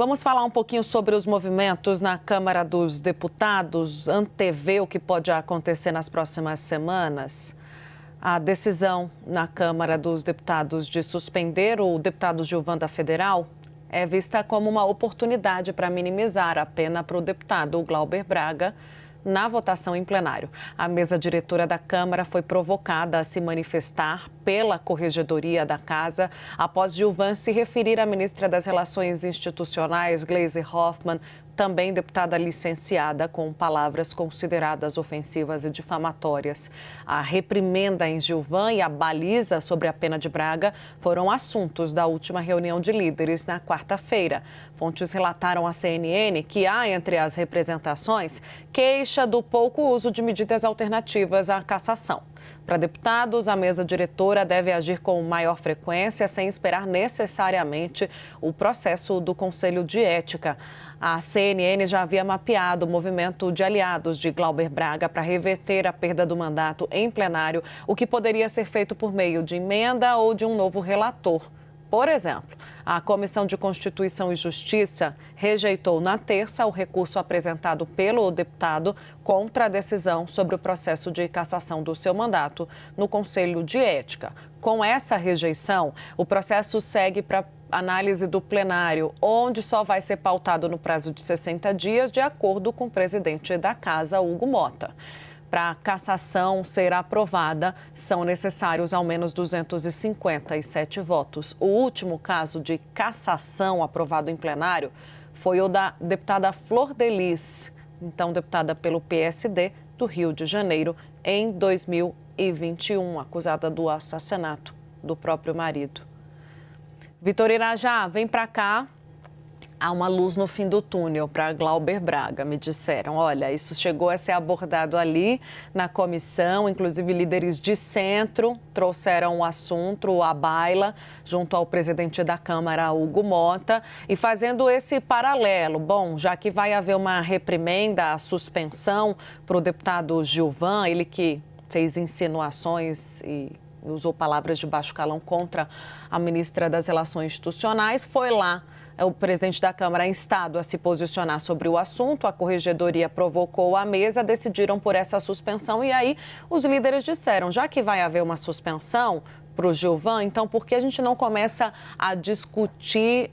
Vamos falar um pouquinho sobre os movimentos na Câmara dos Deputados, antever o que pode acontecer nas próximas semanas. A decisão na Câmara dos Deputados de suspender o deputado Gilvan da Federal é vista como uma oportunidade para minimizar a pena para o deputado Glauber Braga na votação em plenário. A mesa diretora da Câmara foi provocada a se manifestar pela Corregedoria da Casa após Gilvan se referir à ministra das Relações Institucionais, Gleisi Hoffmann, também deputada licenciada, com palavras consideradas ofensivas e difamatórias. A reprimenda em Gilvan e a baliza sobre a pena de Braga foram assuntos da última reunião de líderes na quarta-feira. Fontes relataram à CNN que há entre as representações queixa do pouco uso de medidas alternativas à cassação. Para deputados, a mesa diretora deve agir com maior frequência, sem esperar necessariamente o processo do Conselho de Ética. A CNN já havia mapeado o movimento de aliados de Glauber Braga para reverter a perda do mandato em plenário, o que poderia ser feito por meio de emenda ou de um novo relator. Por exemplo, a Comissão de Constituição e Justiça rejeitou na terça o recurso apresentado pelo deputado contra a decisão sobre o processo de cassação do seu mandato no Conselho de Ética. Com essa rejeição, o processo segue para análise do plenário, onde só vai ser pautado no prazo de 60 dias, de acordo com o presidente da Casa, Hugo Mota. Para a cassação ser aprovada, são necessários ao menos 257 votos. O último caso de cassação aprovado em plenário foi o da deputada Flor de Lis, então deputada pelo PSD do Rio de Janeiro, em 2021, acusada do assassinato do próprio marido. Vitor Irajá, vem para cá. Há uma luz no fim do túnel para Glauber Braga, me disseram. Olha, isso chegou a ser abordado ali na comissão, inclusive líderes de centro trouxeram o assunto à baila, junto ao presidente da Câmara, Hugo Mota, e fazendo esse paralelo. Bom, já que vai haver uma reprimenda, a suspensão para o deputado Gilvan, ele que fez insinuações e usou palavras de baixo calão contra a ministra das Relações Institucionais, foi lá. O presidente da Câmara instado a se posicionar sobre o assunto, a Corregedoria provocou a mesa, decidiram por essa suspensão e aí os líderes disseram, já que vai haver uma suspensão para o Gilvan, então por que a gente não começa a discutir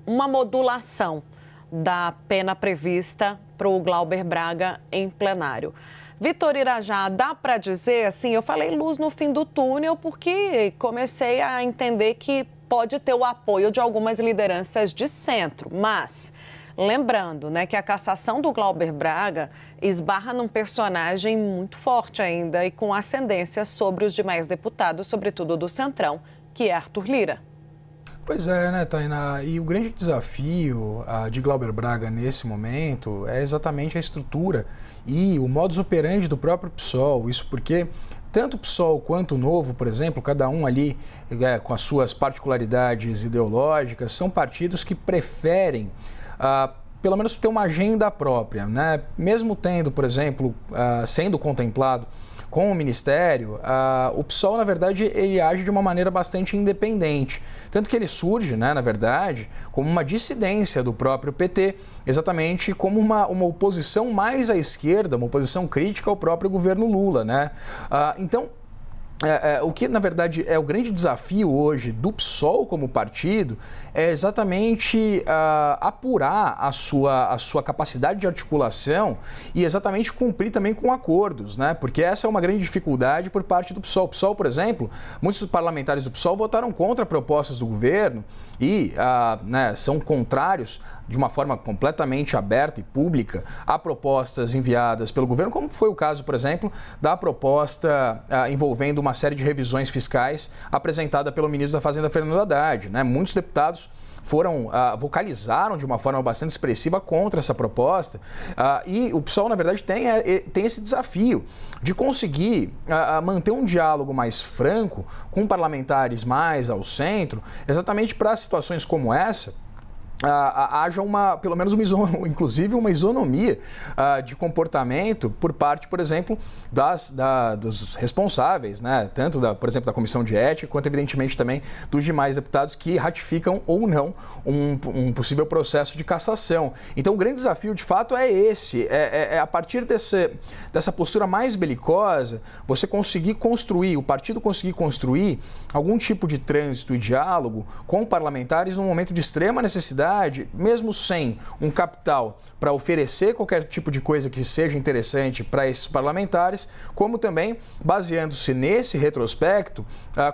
uma modulação da pena prevista para o Glauber Braga em plenário? Vitor Irajá, dá para dizer assim, eu falei luz no fim do túnel porque comecei a entender que pode ter o apoio de algumas lideranças de centro, mas lembrando, né, que a cassação do Glauber Braga esbarra num personagem muito forte ainda e com ascendência sobre os demais deputados, sobretudo do Centrão, que é Arthur Lira. Pois é, né, Tainá? E o grande desafio de Glauber Braga nesse momento é exatamente a estrutura e o modus operandi do próprio PSOL. Isso porque tanto o PSOL quanto o Novo, por exemplo, cada um ali com as suas particularidades ideológicas, são partidos que preferem, pelo menos, ter uma agenda própria, né? Mesmo tendo, por exemplo, sendo contemplado com o Ministério, o PSOL, na verdade, ele age de uma maneira bastante independente. Tanto que ele surge, né, na verdade, como uma dissidência do próprio PT, exatamente como uma oposição mais à esquerda, uma oposição crítica ao próprio governo Lula, né? Então, o que, na verdade, é o grande desafio hoje do PSOL como partido é exatamente apurar a sua capacidade de articulação e exatamente cumprir também com acordos, né? Porque essa é uma grande dificuldade por parte do PSOL. O PSOL, por exemplo, muitos parlamentares do PSOL votaram contra propostas do governo e né, são contrários de uma forma completamente aberta e pública a propostas enviadas pelo governo, como foi o caso, por exemplo, da proposta envolvendo uma série de revisões fiscais apresentada pelo ministro da Fazenda, Fernando Haddad, né? Muitos deputados vocalizaram de uma forma bastante expressiva contra essa proposta e o PSOL, na verdade, tem esse desafio de conseguir manter um diálogo mais franco com parlamentares mais ao centro, exatamente para situações como essa, haja pelo menos inclusive uma isonomia de comportamento por parte, por exemplo, dos responsáveis, né? Tanto, por exemplo, da Comissão de Ética, quanto, evidentemente, também dos demais deputados que ratificam ou não um possível processo de cassação. Então, o grande desafio, de fato, é esse. A partir dessa postura mais belicosa, você conseguir construir, o partido conseguir construir algum tipo de trânsito e diálogo com parlamentares num momento de extrema necessidade, mesmo sem um capital para oferecer qualquer tipo de coisa que seja interessante para esses parlamentares, como também, baseando-se nesse retrospecto,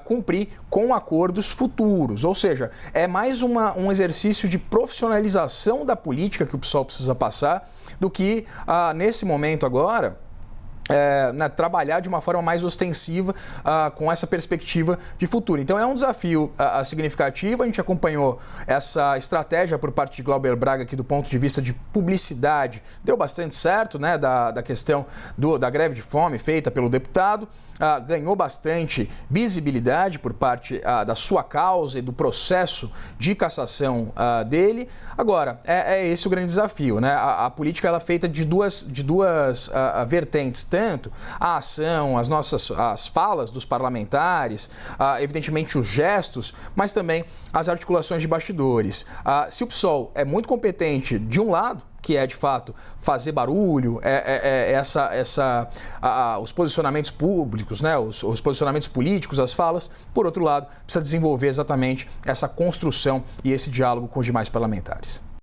cumprir com acordos futuros. Ou seja, é mais um exercício de profissionalização da política que o PSOL precisa passar do que, nesse momento agora, trabalhar de uma forma mais ostensiva com essa perspectiva de futuro. Então é um desafio significativo. A gente acompanhou essa estratégia por parte de Glauber Braga aqui do ponto de vista de publicidade. Deu bastante certo, né, da questão da greve de fome feita pelo deputado. Ganhou bastante visibilidade por parte da sua causa e do processo de cassação dele. Agora, é esse o grande desafio, né? A política ela é feita de duas vertentes, tanto a ação, as falas dos parlamentares, evidentemente os gestos, mas também as articulações de bastidores. Se o PSOL é muito competente de um lado, que é de fato fazer barulho, os posicionamentos públicos, né, os posicionamentos políticos, as falas, por outro lado, precisa desenvolver exatamente essa construção e esse diálogo com os demais parlamentares.